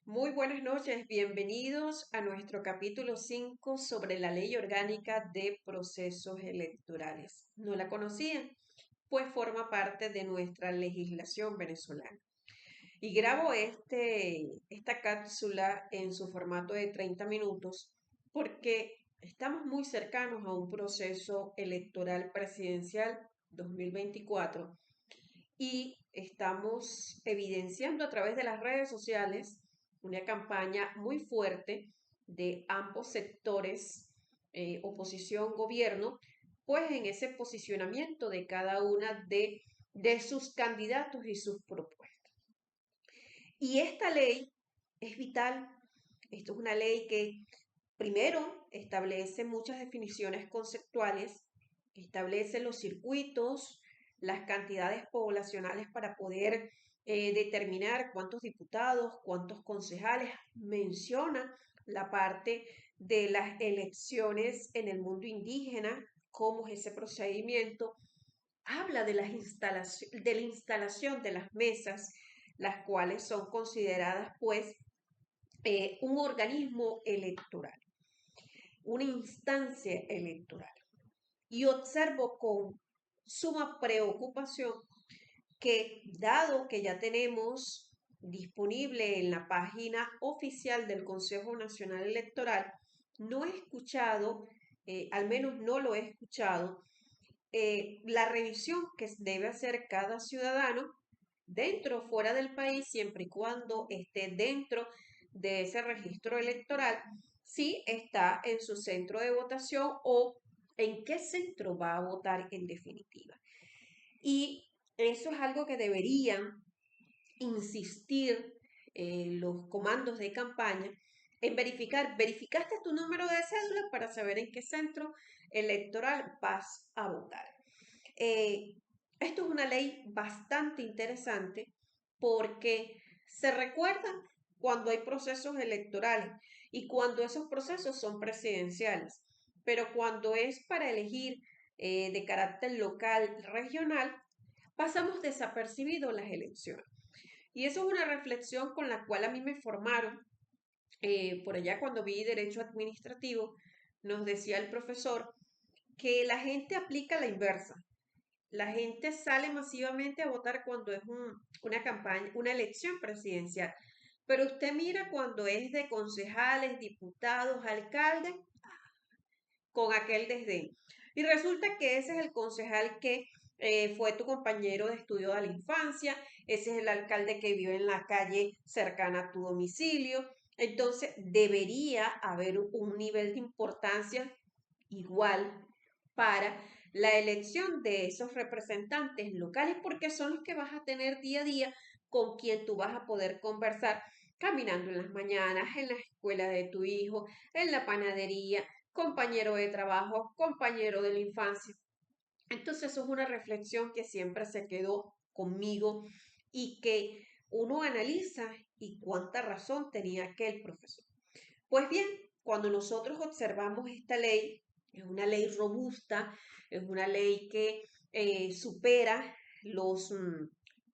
Muy buenas noches, bienvenidos a nuestro capítulo 5 sobre la Ley Orgánica de Procesos Electorales. ¿No la conocían? Pues forma parte de nuestra legislación venezolana. Y grabo esta cápsula en su formato de 30 minutos porque estamos muy cercanos a un proceso electoral presidencial 2024 y estamos evidenciando a través de las redes sociales una campaña muy fuerte de ambos sectores, oposición, gobierno, pues en ese posicionamiento de cada una de sus candidatos y sus propuestas. Y esta ley es vital. Esto es una ley que primero establece muchas definiciones conceptuales, establece los circuitos, las cantidades poblacionales para poder determinar cuántos diputados, cuántos concejales, menciona la parte de las elecciones en el mundo indígena, cómo es ese procedimiento, habla de de la instalación de las mesas, las cuales son consideradas pues un organismo electoral, una instancia electoral. Y observo con suma preocupación que, dado que ya tenemos disponible en la página oficial del Consejo Nacional Electoral, no he escuchado, al menos no lo he escuchado, la revisión que debe hacer cada ciudadano dentro o fuera del país, siempre y cuando esté dentro de ese registro electoral, si está en su centro de votación o en qué centro va a votar en definitiva. Y eso es algo que deberían insistir los comandos de campaña en verificar. ¿Verificaste tu número de cédula para saber en qué centro electoral vas a votar? Eh, Esto es una ley bastante interesante porque se recuerda cuando hay procesos electorales y cuando esos procesos son presidenciales, pero cuando es para elegir de carácter local, regional, pasamos desapercibido las elecciones. Y eso es una reflexión con la cual a mí me formaron por allá cuando vi derecho administrativo, nos decía el profesor que la gente aplica la inversa. La gente sale masivamente a votar cuando es una campaña, una elección presidencial. Pero usted mira cuando es de concejales, diputados, alcaldes, con aquel desdén. Y resulta que ese es el concejal que fue tu compañero de estudio de la infancia, ese es el alcalde que vive en la calle cercana a tu domicilio. Entonces, debería haber un nivel de importancia igual para la elección de esos representantes locales, porque son los que vas a tener día a día con quien tú vas a poder conversar caminando en las mañanas, en la escuela de tu hijo, en la panadería, compañero de trabajo, compañero de la infancia. Entonces, eso es una reflexión que siempre se quedó conmigo y que uno analiza y cuánta razón tenía aquel profesor. Pues bien, cuando nosotros observamos esta ley, es una ley robusta, es una ley que supera los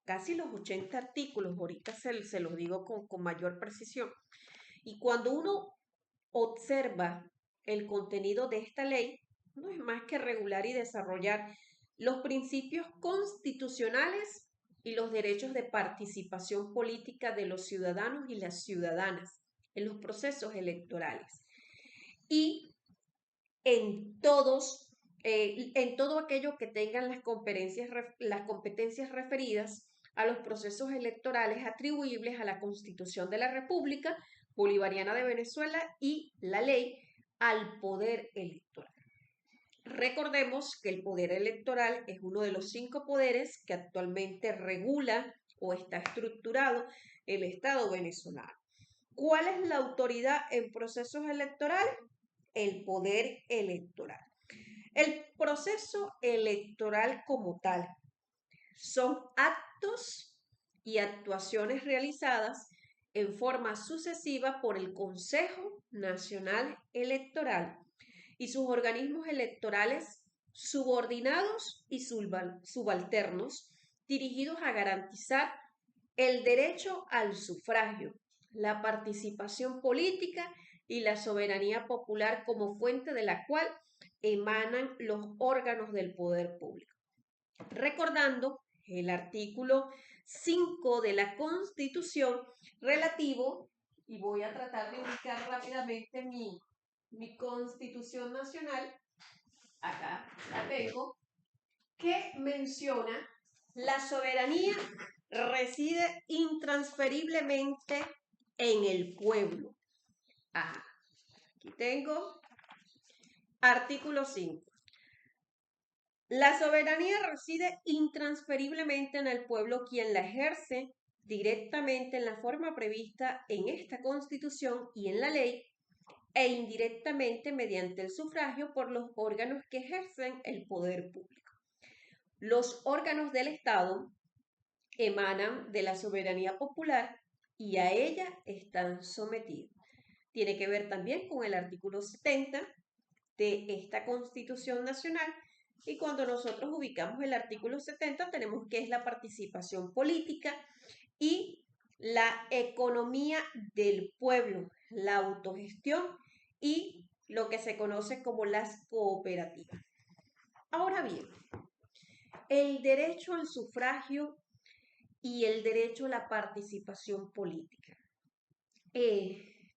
casi los 80 artículos, ahorita se los digo con mayor precisión. Y cuando uno observa el contenido de esta ley, no es más que regular y desarrollar los principios constitucionales y los derechos de participación política de los ciudadanos y las ciudadanas en los procesos electorales. Y en todo aquello que tengan las competencias referidas a los procesos electorales atribuibles a la Constitución de la República Bolivariana de Venezuela y la ley al poder electoral. Recordemos que el poder electoral es uno de los 5 poderes que actualmente regula o está estructurado el Estado venezolano. ¿Cuál es la autoridad en procesos electorales? El poder electoral. El proceso electoral como tal son actos y actuaciones realizadas en forma sucesiva por el Consejo Nacional Electoral y sus organismos electorales subordinados y subalternos dirigidos a garantizar el derecho al sufragio, la participación política y la soberanía popular como fuente de la cual emanan los órganos del poder público. Recordando el artículo 5 de la Constitución relativo, y voy a tratar de ubicar rápidamente mi Constitución Nacional, acá la tengo, que menciona la soberanía reside intransferiblemente en el pueblo. Ajá. Aquí tengo artículo 5. La soberanía reside intransferiblemente en el pueblo, quien la ejerce directamente en la forma prevista en esta Constitución y en la ley, e indirectamente mediante el sufragio por los órganos que ejercen el poder público. Los órganos del Estado emanan de la soberanía popular y a ella están sometidos. Tiene que ver también con el artículo 70 de esta Constitución Nacional, y cuando nosotros ubicamos el artículo 70 tenemos que es la participación política y la economía del pueblo, la autogestión y lo que se conoce como las cooperativas. Ahora bien, el derecho al sufragio y el derecho a la participación política.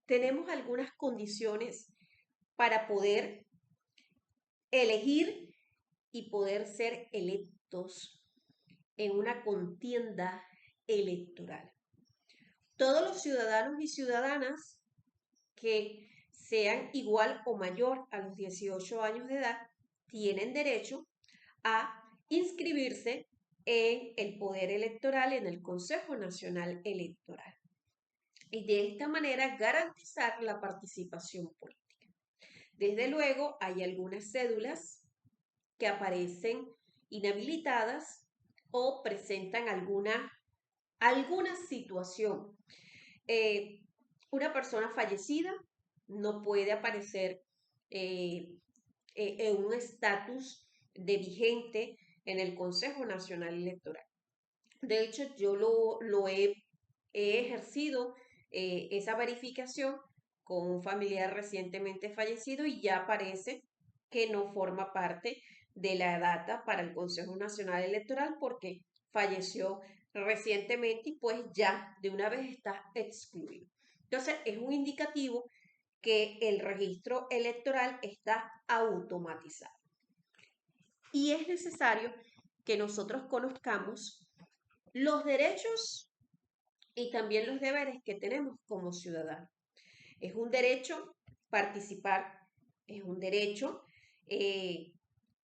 Tenemos algunas condiciones para poder elegir y poder ser electos en una contienda electoral. Todos los ciudadanos y ciudadanas que sean igual o mayor a los 18 años de edad tienen derecho a inscribirse en el poder electoral, en el Consejo Nacional Electoral, y de esta manera garantizar la participación política. Desde luego, hay algunas cédulas que aparecen inhabilitadas o presentan alguna situación. Una persona fallecida no puede aparecer en un estatus de vigente en el Consejo Nacional Electoral. De hecho, yo lo he ejercido esa verificación con un familiar recientemente fallecido y ya parece que no forma parte de la data para el Consejo Nacional Electoral porque falleció recientemente y pues ya de una vez está excluido. Entonces, es un indicativo que el registro electoral está automatizado. Y es necesario que nosotros conozcamos los derechos y también los deberes que tenemos como ciudadanos. Es un derecho participar, es un derecho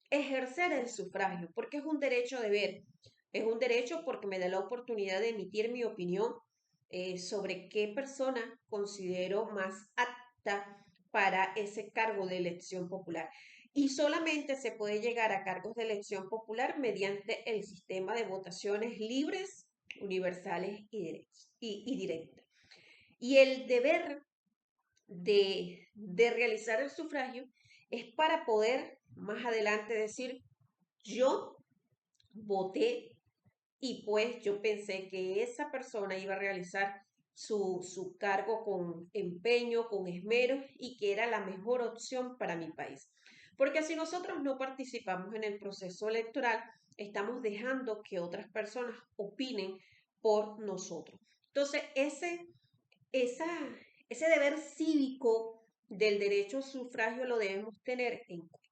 ejercer el sufragio, porque es un derecho deber, es un derecho porque me da la oportunidad de emitir mi opinión sobre qué persona considero más apta para ese cargo de elección popular. Y solamente se puede llegar a cargos de elección popular mediante el sistema de votaciones libres, universales y directas. Y el deber de realizar el sufragio es para poder más adelante decir, yo voté y pues yo pensé que esa persona iba a realizar su cargo con empeño, con esmero y que era la mejor opción para mi país. Porque si nosotros no participamos en el proceso electoral, estamos dejando que otras personas opinen por nosotros. Entonces, ese deber cívico del derecho al sufragio lo debemos tener en cuenta.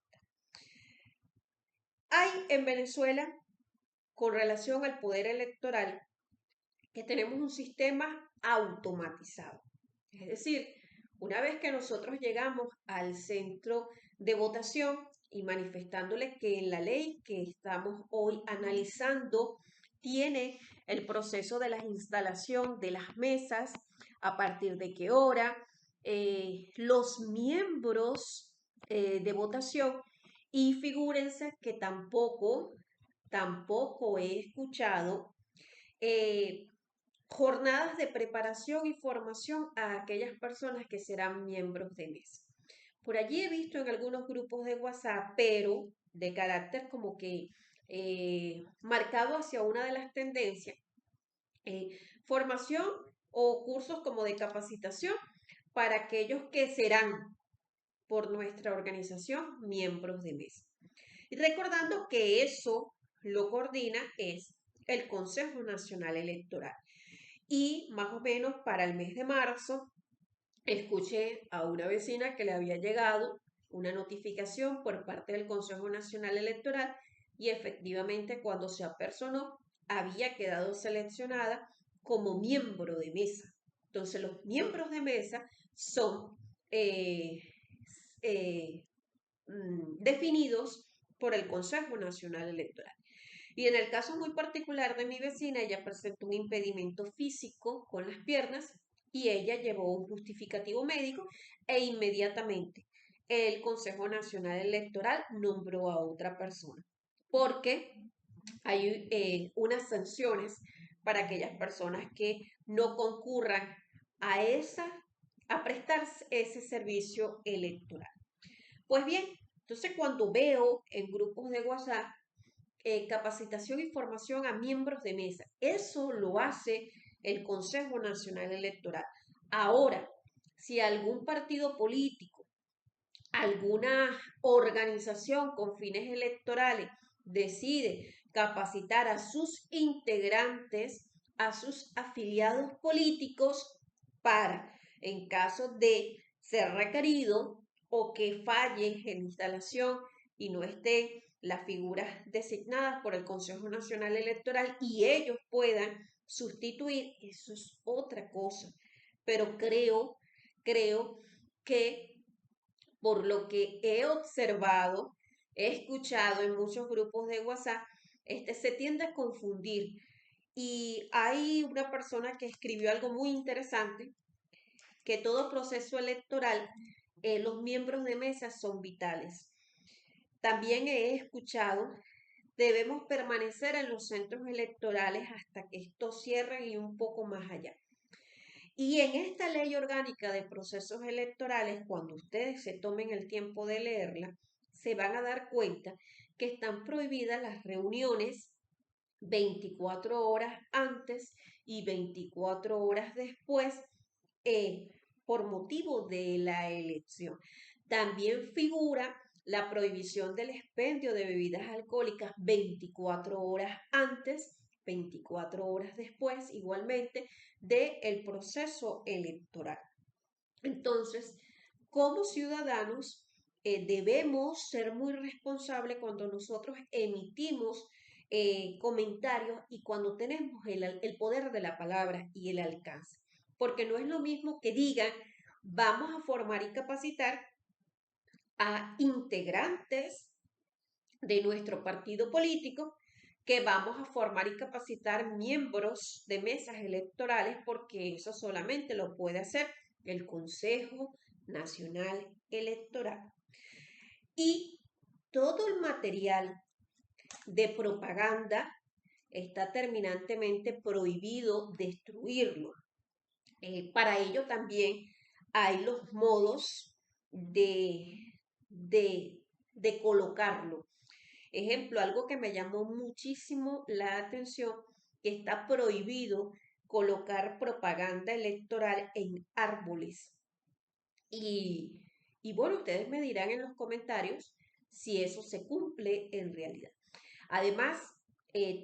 Hay en Venezuela, con relación al poder electoral, que tenemos un sistema automatizado. Es decir, una vez que nosotros llegamos al centro de votación y manifestándole que en la ley que estamos hoy analizando tiene el proceso de la instalación de las mesas, a partir de qué hora, los miembros de votación, y figúrense que tampoco he escuchado jornadas de preparación y formación a aquellas personas que serán miembros de mesa. Por allí he visto en algunos grupos de WhatsApp, pero de carácter como que marcado hacia una de las tendencias, formación o cursos como de capacitación para aquellos que serán por nuestra organización miembros de mesa. Y recordando que eso lo coordina es el Consejo Nacional Electoral. Y más o menos para el mes de marzo escuché a una vecina que le había llegado una notificación por parte del Consejo Nacional Electoral y efectivamente cuando se apersonó había quedado seleccionada como miembro de mesa. Entonces los miembros de mesa son eh, eh, definidos por el Consejo Nacional Electoral. Y en el caso muy particular de mi vecina, ella presentó un impedimento físico con las piernas y ella llevó un justificativo médico e inmediatamente el Consejo Nacional Electoral nombró a otra persona porque hay unas sanciones para aquellas personas que no concurran a a prestar ese servicio electoral. Pues bien, entonces cuando veo en grupos de WhatsApp capacitación y formación a miembros de mesa. Eso lo hace el Consejo Nacional Electoral. Ahora, si algún partido político, alguna organización con fines electorales decide capacitar a sus integrantes, a sus afiliados políticos, para, en caso de ser requerido o que falle en instalación y no estén las figuras designadas por el Consejo Nacional Electoral y ellos puedan sustituir, eso es otra cosa. Pero creo que por lo que he observado, he escuchado en muchos grupos de WhatsApp, se tiende a confundir. Y hay una persona que escribió algo muy interesante, que todo proceso electoral, los miembros de mesa son vitales. También he escuchado, debemos permanecer en los centros electorales hasta que estos cierren y un poco más allá. Y en esta ley orgánica de procesos electorales, cuando ustedes se tomen el tiempo de leerla, se van a dar cuenta que están prohibidas las reuniones 24 horas antes y 24 horas después eh, por motivo de la elección. También figura la prohibición del expendio de bebidas alcohólicas 24 horas antes, 24 horas después, igualmente, del proceso electoral. Entonces, como ciudadanos, debemos ser muy responsables cuando nosotros emitimos comentarios y cuando tenemos el poder de la palabra y el alcance. Porque no es lo mismo que digan, vamos a formar y capacitar a integrantes de nuestro partido político, que vamos a formar y capacitar miembros de mesas electorales, porque eso solamente lo puede hacer el Consejo Nacional Electoral. Y todo el material de propaganda está terminantemente prohibido destruirlo. Para ello también hay los modos de colocarlo. Ejemplo, algo que me llamó muchísimo la atención, que está prohibido colocar propaganda electoral en árboles. Y, y bueno, ustedes me dirán en los comentarios si eso se cumple en realidad. Además,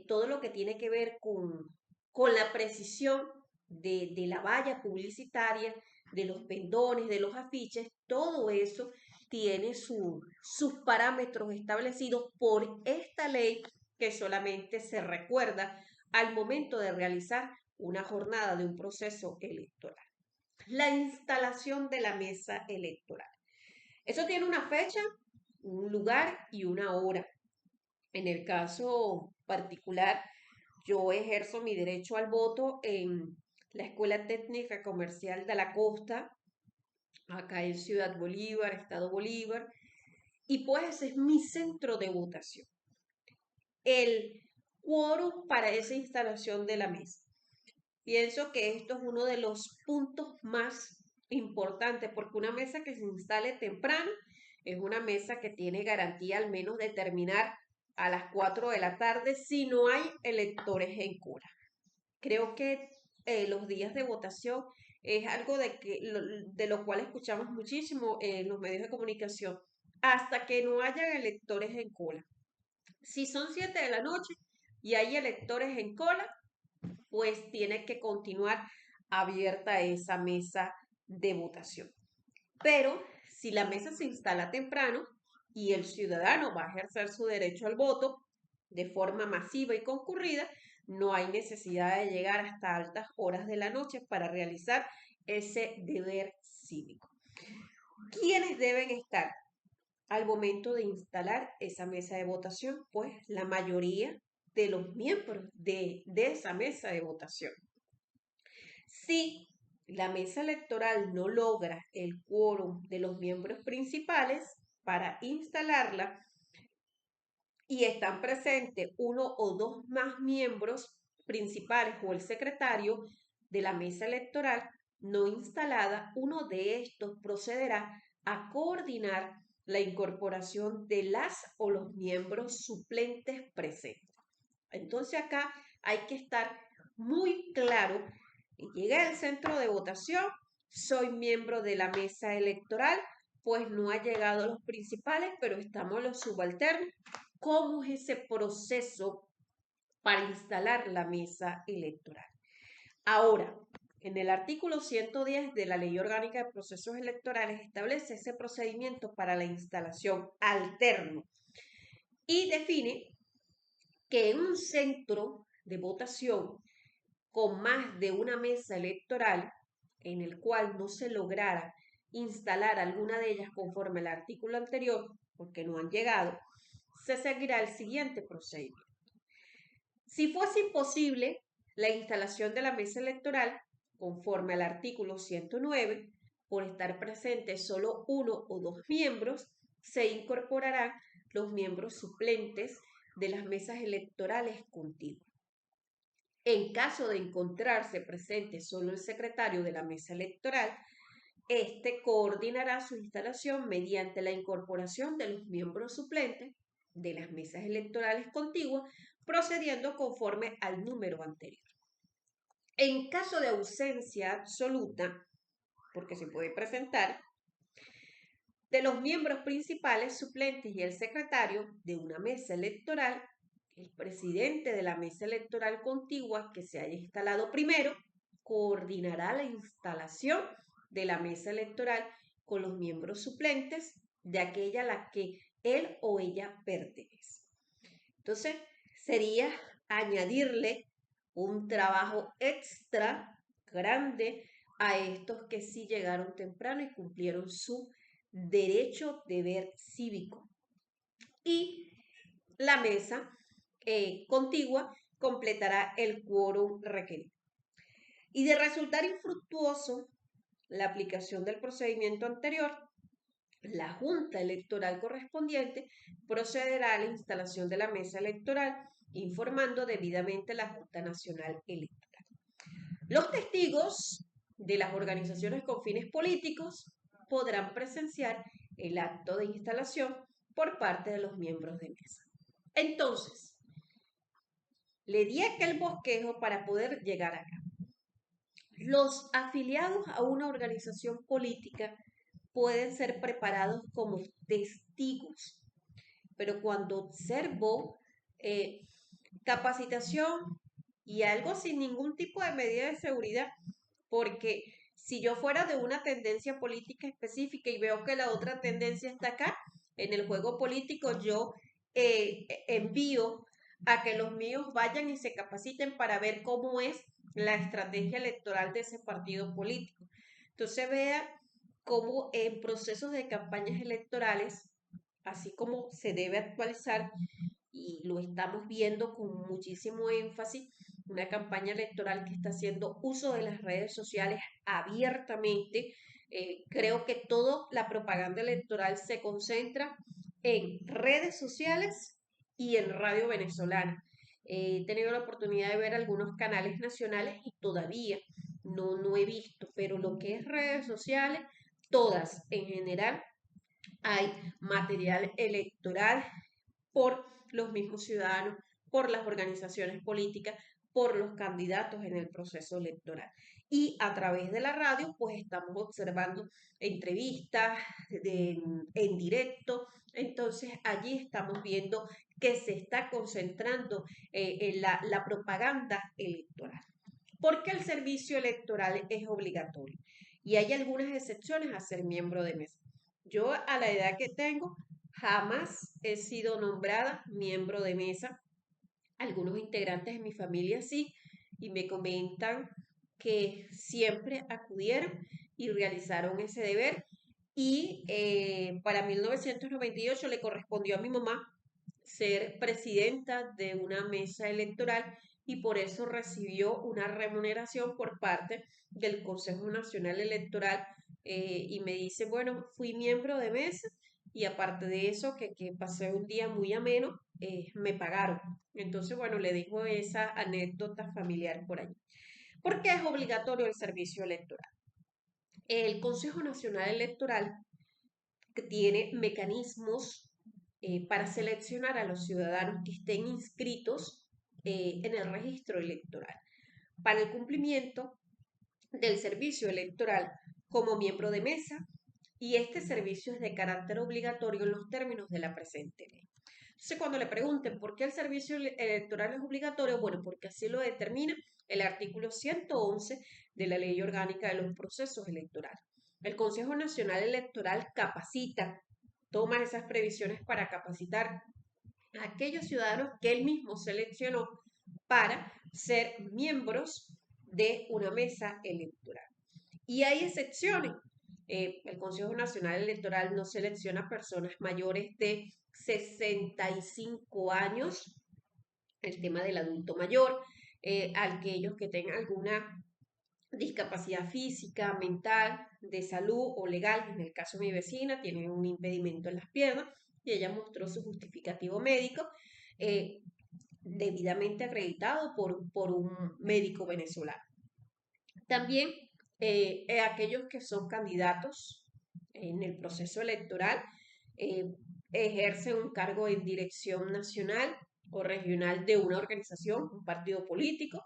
todo lo que tiene que ver con la precisión de la valla publicitaria, de los pendones, de los afiches, todo eso tiene sus parámetros establecidos por esta ley que solamente se recuerda al momento de realizar una jornada de un proceso electoral. La instalación de la mesa electoral. Eso tiene una fecha, un lugar y una hora. En el caso particular, yo ejerzo mi derecho al voto en la Escuela Técnica Comercial de la Costa, acá en Ciudad Bolívar, Estado Bolívar, y pues ese es mi centro de votación. El quórum para esa instalación de la mesa. Pienso que esto es uno de los puntos más importantes, porque una mesa que se instale temprano es una mesa que tiene garantía al menos de terminar a las 4 de la tarde si no hay electores en cola. Creo que los días de votación es algo de lo cual escuchamos muchísimo en los medios de comunicación, hasta que no hayan electores en cola. Si son 7 de la noche y hay electores en cola, pues tiene que continuar abierta esa mesa de votación. Pero si la mesa se instala temprano y el ciudadano va a ejercer su derecho al voto de forma masiva y concurrida, no hay necesidad de llegar hasta altas horas de la noche para realizar ese deber cívico. ¿Quiénes deben estar al momento de instalar esa mesa de votación? Pues la mayoría de los miembros de esa mesa de votación. Si la mesa electoral no logra el quórum de los miembros principales para instalarla y están presentes uno o dos más miembros principales o el secretario de la mesa electoral no instalada, uno de estos procederá a coordinar la incorporación de las o los miembros suplentes presentes. Entonces acá hay que estar muy claro. Llegué al centro de votación, soy miembro de la mesa electoral, pues no ha llegado los principales, pero estamos los subalternos. ¿Cómo es ese proceso para instalar la mesa electoral? Ahora, en el artículo 110 de la Ley Orgánica de Procesos Electorales establece ese procedimiento para la instalación alterno y define que en un centro de votación con más de una mesa electoral en el cual no se lograra instalar alguna de ellas conforme al artículo anterior, porque no han llegado, se seguirá el siguiente procedimiento. Si fuese imposible la instalación de la mesa electoral conforme al artículo 109, por estar presentes solo uno o dos miembros, se incorporarán los miembros suplentes de las mesas electorales contiguas. En caso de encontrarse presente solo el secretario de la mesa electoral, este coordinará su instalación mediante la incorporación de los miembros suplentes de las mesas electorales contiguas, procediendo conforme al número anterior. En caso de ausencia absoluta, porque se puede presentar, de los miembros principales suplentes y el secretario de una mesa electoral, el presidente de la mesa electoral contigua que se haya instalado primero coordinará la instalación de la mesa electoral con los miembros suplentes de aquella a la que él o ella pertenece. Entonces, sería añadirle un trabajo extra grande a estos que sí llegaron temprano y cumplieron su derecho deber cívico. Y la mesa contigua completará el quórum requerido. Y de resultar infructuoso la aplicación del procedimiento anterior, la Junta Electoral correspondiente procederá a la instalación de la mesa electoral, informando debidamente a la Junta Nacional Electoral. Los testigos de las organizaciones con fines políticos podrán presenciar el acto de instalación por parte de los miembros de mesa. Entonces, le di aquel bosquejo para poder llegar acá. Los afiliados a una organización política pueden ser preparados como testigos, pero cuando observo capacitación y algo sin ningún tipo de medida de seguridad, porque si yo fuera de una tendencia política específica y veo que la otra tendencia está acá, en el juego político yo envío a que los míos vayan y se capaciten para ver cómo es la estrategia electoral de ese partido político. Entonces vea cómo en procesos de campañas electorales, así como se debe actualizar, y lo estamos viendo con muchísimo énfasis, una campaña electoral que está haciendo uso de las redes sociales abiertamente. Creo que toda la propaganda electoral se concentra en redes sociales y en radio venezolana. He tenido la oportunidad de ver algunos canales nacionales y todavía no he visto, pero lo que es redes sociales, todas en general, hay material electoral por los mismos ciudadanos, por las organizaciones políticas, por los candidatos en el proceso electoral. Y a través de la radio, pues estamos observando entrevistas en directo. Entonces, allí estamos viendo que se está concentrando en la propaganda electoral. ¿Por qué el servicio electoral es obligatorio? Y hay algunas excepciones a ser miembro de mesa. Yo, a la edad que tengo, jamás he sido nombrada miembro de mesa. Algunos integrantes de mi familia sí, y me comentan que siempre acudieron y realizaron ese deber. Y para 1998 le correspondió a mi mamá ser presidenta de una mesa electoral y por eso recibió una remuneración por parte del Consejo Nacional Electoral, y me dice, bueno, fui miembro de mesa y aparte de eso, que pasé un día muy ameno, me pagaron. Entonces, bueno, le dejo esa anécdota familiar por allí. ¿Por qué es obligatorio el servicio electoral? El Consejo Nacional Electoral que tiene mecanismos para seleccionar a los ciudadanos que estén inscritos en el registro electoral para el cumplimiento del servicio electoral como miembro de mesa, y este servicio es de carácter obligatorio en los términos de la presente ley. Entonces, cuando le pregunten por qué el servicio electoral es obligatorio, bueno, porque así lo determina el artículo 111 de la Ley Orgánica de los Procesos Electorales. El Consejo Nacional Electoral capacita, toma esas previsiones para capacitar a aquellos ciudadanos que él mismo seleccionó para ser miembros de una mesa electoral. Y hay excepciones. El Consejo Nacional Electoral no selecciona personas mayores de 65 años, el tema del adulto mayor, aquellos que tengan alguna discapacidad física, mental, de salud o legal. En el caso de mi vecina, tiene un impedimento en las piernas y ella mostró su justificativo médico eh, debidamente acreditado por un médico venezolano. También aquellos que son candidatos en el proceso electoral eh, ejercen un cargo en dirección nacional o regional de una organización, un partido político,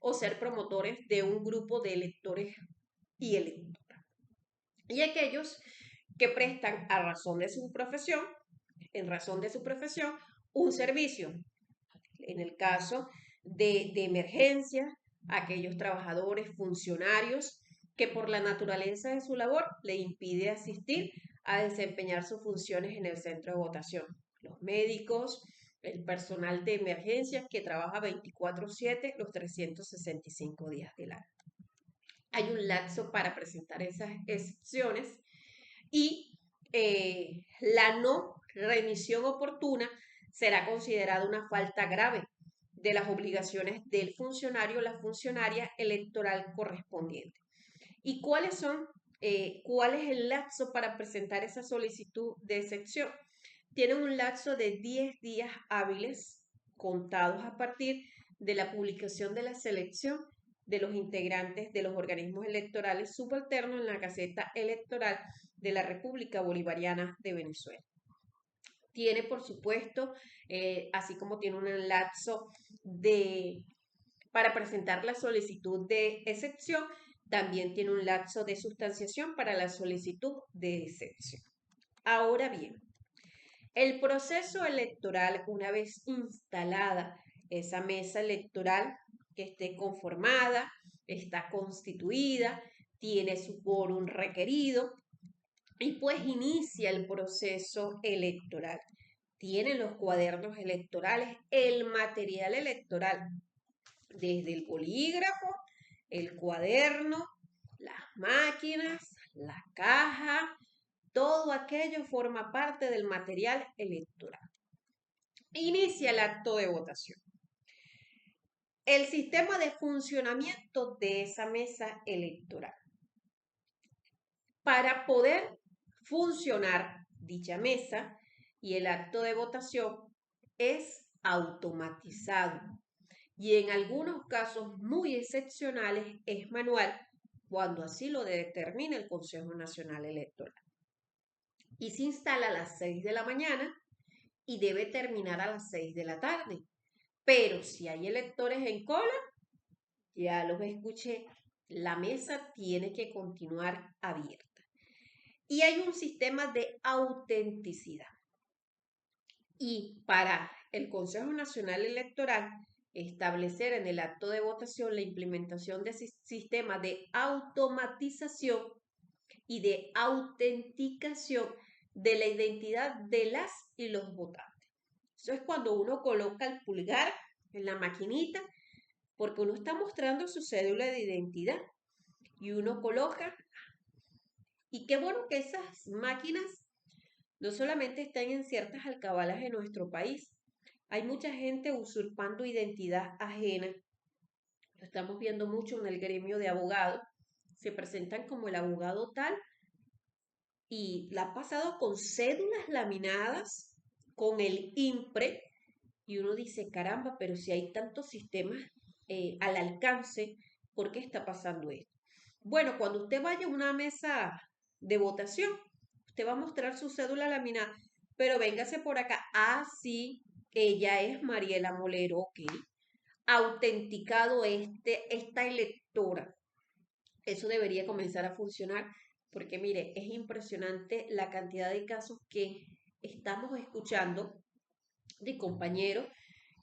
o ser promotores de un grupo de electores y electoras. Y aquellos que prestan a razón de su profesión, en razón de su profesión, un servicio. En el caso de emergencia, aquellos trabajadores, funcionarios que por la naturaleza de su labor le impide asistir a desempeñar sus funciones en el centro de votación. Los médicos, el personal de emergencia que trabaja 24/7 los 365 días del año. Hay un lapso para presentar esas excepciones y la no remisión oportuna será considerada una falta grave de las obligaciones del funcionario o la funcionaria electoral correspondiente. ¿Y cuál es el lapso para presentar esa solicitud de excepción? Tienen un lapso de 10 días hábiles contados a partir de la publicación de la selección de los integrantes de los organismos electorales subalternos en la Gaceta Electoral de la República Bolivariana de Venezuela. Tiene, por supuesto, así como tiene un lapso para presentar la solicitud de excepción, también tiene un lapso de sustanciación para la solicitud de excepción. Ahora bien, el proceso electoral, una vez instalada esa mesa electoral que esté conformada, está constituida, tiene su quórum requerido y pues inicia el proceso electoral. Tiene los cuadernos electorales, el material electoral, desde el bolígrafo, el cuaderno, las máquinas, la caja, todo aquello forma parte del material electoral. Inicia el acto de votación. El sistema de funcionamiento de esa mesa electoral. Para poder funcionar dicha mesa y el acto de votación es automatizado y en algunos casos muy excepcionales es manual cuando así lo determina el Consejo Nacional Electoral. Y se instala a las 6 de la mañana y debe terminar a las 6 de la tarde. Pero si hay electores en cola, Ya los escuché. La mesa tiene que continuar abierta. Y hay un sistema de autenticidad. Y para el Consejo Nacional Electoral, establecer en el acto de votación la implementación de sistema de automatización y de autenticación de la identidad de las y los votantes. Eso es cuando uno coloca el pulgar en la maquinita, porque uno está mostrando su cédula de identidad y uno coloca, y qué bueno que esas máquinas no solamente están en ciertas alcabalas de nuestro país, hay mucha gente usurpando identidad ajena. Lo estamos viendo mucho en el gremio de abogados. Se presentan como el abogado tal y la ha pasado con cédulas laminadas, con el IMPRE, y uno dice, caramba, pero si hay tantos sistemas al alcance, ¿por qué está pasando esto? Bueno, cuando usted vaya a una mesa de votación, usted va a mostrar su cédula laminada, pero véngase por acá. Ah, sí, ella es Mariela Molero, ok. Autenticado esta electora. Eso debería comenzar a funcionar porque, mire, es impresionante la cantidad de casos que estamos escuchando de compañeros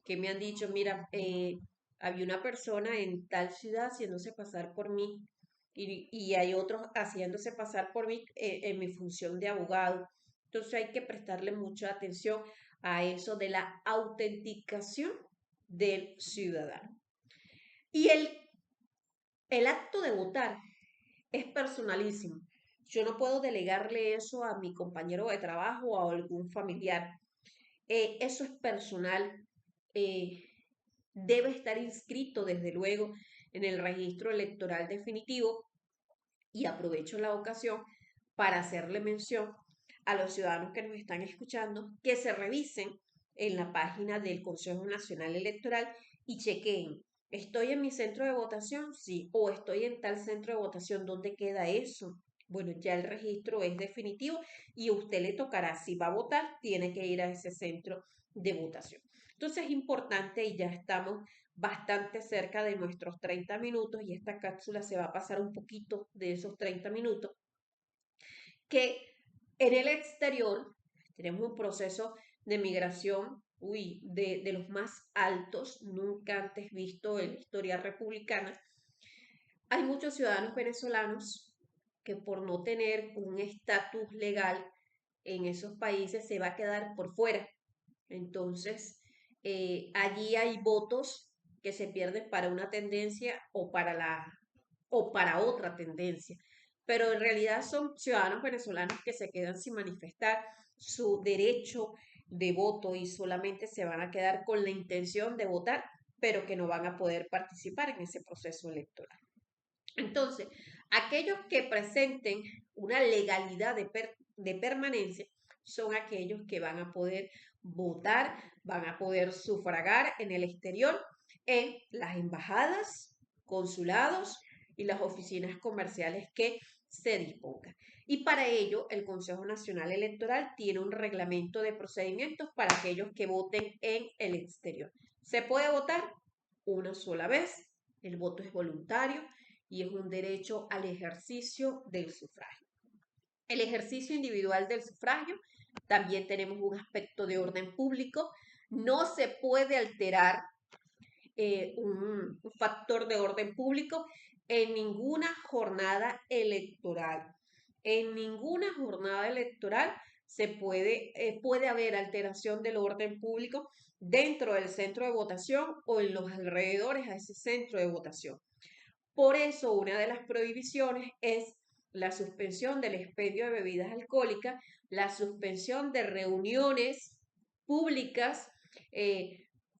que me han dicho, mira, había una persona en tal ciudad haciéndose pasar por mí y hay otros haciéndose pasar por mí en mi función de abogado. Entonces hay que prestarle mucha atención a eso de la autenticación del ciudadano. Y el acto de votar es personalísimo. Yo no puedo delegarle eso a mi compañero de trabajo o a algún familiar. Eso es personal. eh, Debe estar inscrito desde luego en el registro electoral definitivo y aprovecho la ocasión para hacerle mención a los ciudadanos que nos están escuchando que se revisen en la página del Consejo Nacional Electoral y chequeen. ¿Estoy en mi centro de votación? Sí. ¿O estoy en tal centro de votación? ¿Dónde queda eso? Bueno, ya el registro es definitivo y a usted le tocará, si va a votar, tiene que ir a ese centro de votación. Entonces es importante y ya estamos bastante cerca de nuestros 30 minutos y esta cápsula se va a pasar un poquito de esos 30 minutos, que en el exterior tenemos un proceso de migración, de los más altos, nunca antes visto en la historia republicana. Hay muchos ciudadanos venezolanos que por no tener un estatus legal en esos países se va a quedar por fuera. Entonces, allí hay votos que se pierden para una tendencia o para otra tendencia. Pero en realidad son ciudadanos venezolanos que se quedan sin manifestar su derecho de voto y solamente se van a quedar con la intención de votar, pero que no van a poder participar en ese proceso electoral. Entonces, aquellos que presenten una legalidad de permanencia son aquellos que van a poder votar, van a poder sufragar en el exterior, en las embajadas, consulados y las oficinas comerciales que se dispongan. Y para ello, el Consejo Nacional Electoral tiene un reglamento de procedimientos para aquellos que voten en el exterior. Se puede votar una sola vez, el voto es voluntario y es un derecho al ejercicio del sufragio. El ejercicio individual del sufragio, también tenemos un aspecto de orden público. No se puede alterar un factor de orden público en ninguna jornada electoral. En ninguna jornada electoral puede haber alteración del orden público dentro del centro de votación o en los alrededores a ese centro de votación. Por eso, una de las prohibiciones es la suspensión del expendio de bebidas alcohólicas, la suspensión de reuniones públicas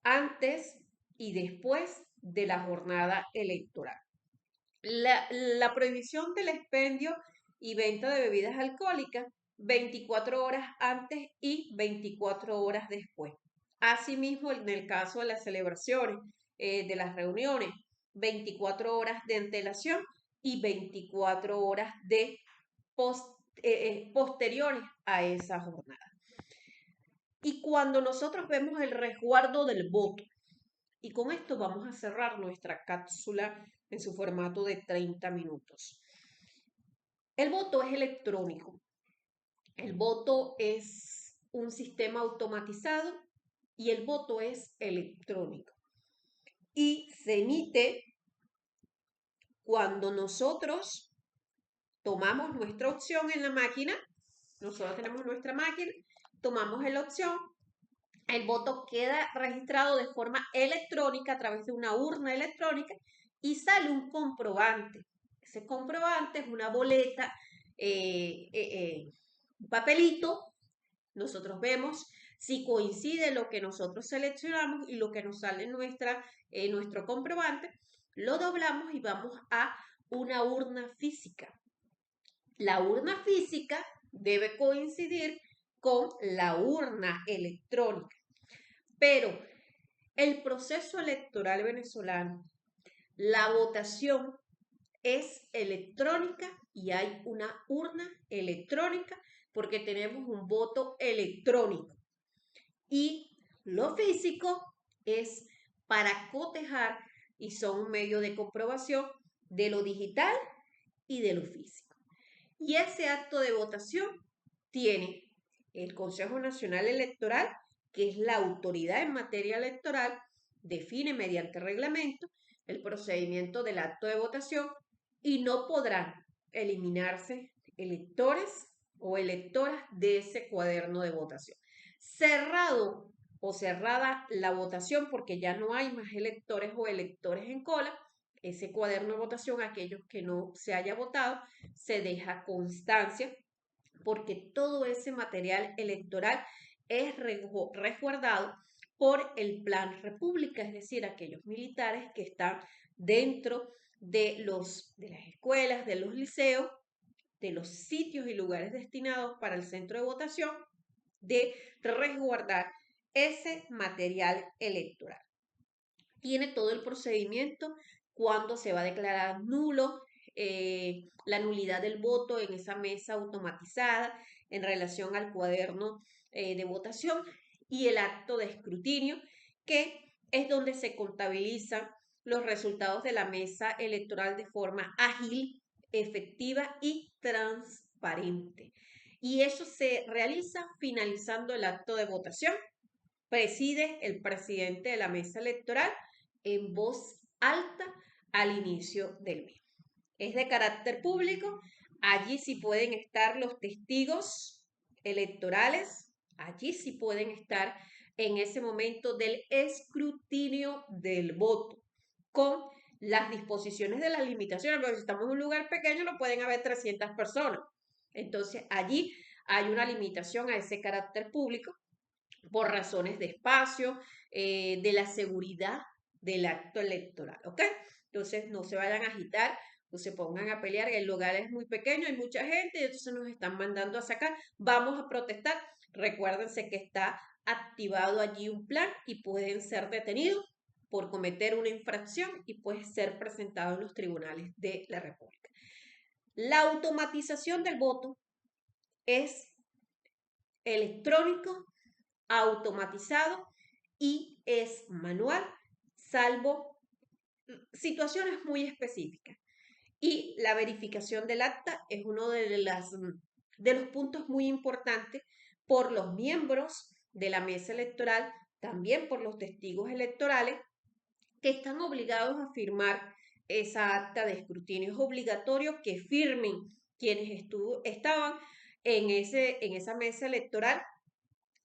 antes y después de la jornada electoral. La prohibición del expendio y venta de bebidas alcohólicas 24 horas antes y 24 horas después. Asimismo, en el caso de las celebraciones, de las reuniones, 24 horas de antelación y 24 horas de posteriores a esa jornada. Y cuando nosotros vemos el resguardo del voto, Y con esto vamos a cerrar nuestra cápsula en su formato de 30 minutos. El voto es electrónico. El voto es un sistema automatizado y el voto es electrónico. Y se emite cuando nosotros tomamos nuestra opción en la máquina. Nosotros tenemos nuestra máquina, tomamos la opción, el voto queda registrado de forma electrónica a través de una urna electrónica y sale un comprobante. Ese comprobante es una boleta, un papelito. Nosotros vemos si coincide lo que nosotros seleccionamos y lo que nos sale en nuestro comprobante, lo doblamos y vamos a una urna física. La urna física debe coincidir con la urna electrónica, pero el proceso electoral venezolano, la votación es electrónica y hay una urna electrónica porque tenemos un voto electrónico. Y lo físico es para cotejar y son un medio de comprobación de lo digital y de lo físico. Y ese acto de votación tiene el Consejo Nacional Electoral, que es la autoridad en materia electoral, define mediante reglamento el procedimiento del acto de votación y no podrán eliminarse electores o electoras de ese cuaderno de votación. Cerrado o cerrada la votación porque ya no hay más electores o electores en cola, ese cuaderno de votación, aquellos que no se haya votado, se deja constancia porque todo ese material electoral es resguardado por el Plan República, es decir, aquellos militares que están dentro de las escuelas, de los liceos, de los sitios y lugares destinados para el centro de votación, de resguardar ese material electoral. Tiene todo el procedimiento cuando se va a declarar nulo, la nulidad del voto en esa mesa automatizada en relación al cuaderno de votación y el acto de escrutinio, que es donde se contabilizan los resultados de la mesa electoral de forma ágil, efectiva y transparente. Y eso se realiza finalizando el acto de votación. Preside el presidente de la mesa electoral en voz alta al inicio del mismo. Es de carácter público, allí sí pueden estar los testigos electorales, allí sí pueden estar en ese momento del escrutinio del voto, con las disposiciones de las limitaciones, porque si estamos en un lugar pequeño no pueden haber 300 personas. Entonces allí hay una limitación a ese carácter público por razones de espacio, de la seguridad del acto electoral, ¿ok? Entonces no se vayan a agitar, no se pongan a pelear, el lugar es muy pequeño, hay mucha gente, y entonces nos están mandando a sacar, vamos a protestar. Recuérdense que está activado allí un plan y pueden ser detenidos por cometer una infracción y puede ser presentado en los tribunales de la República. La automatización del voto es electrónico, automatizado y es manual, salvo situaciones muy específicas. Y la verificación del acta es uno de los puntos muy importantes por los miembros de la mesa electoral, también por los testigos electorales, que están obligados a firmar esa acta de escrutinio. Es obligatorio que firmen quienes estaban en esa mesa electoral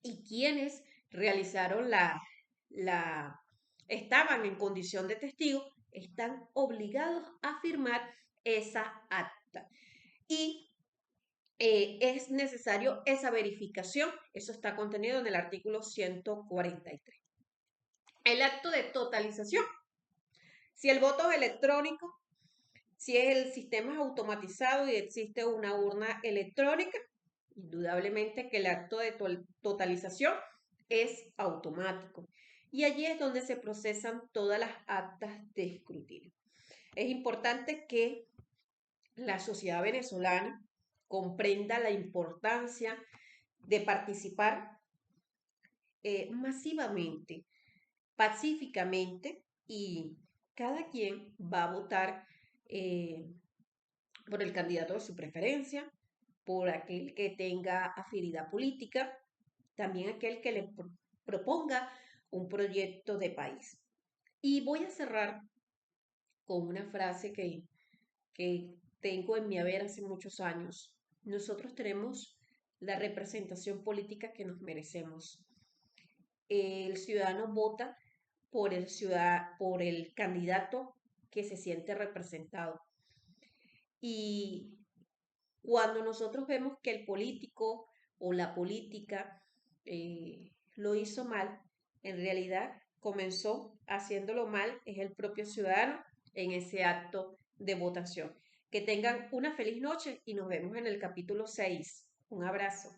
y quienes realizaron estaban en condición de testigo, están obligados a firmar esa acta. Y es necesario esa verificación, eso está contenido en el artículo 143. El acto de totalización. Si el voto es electrónico, si el sistema es automatizado y existe una urna electrónica, indudablemente que el acto de totalización es automático. Y allí es donde se procesan todas las actas de escrutinio. Es importante que la sociedad venezolana comprenda la importancia de participar masivamente pacíficamente y cada quien va a votar eh, por el candidato de su preferencia, por aquel que tenga afinidad política, también aquel que le proponga un proyecto de país. Y voy a cerrar con una frase que tengo en mi haber hace muchos años. Nosotros tenemos la representación política que nos merecemos. El ciudadano vota por el candidato que se siente representado. Y cuando nosotros vemos que el político o la política lo hizo mal, en realidad comenzó haciéndolo mal es el propio ciudadano en ese acto de votación. Que tengan una feliz noche y nos vemos en el capítulo 6. Un abrazo.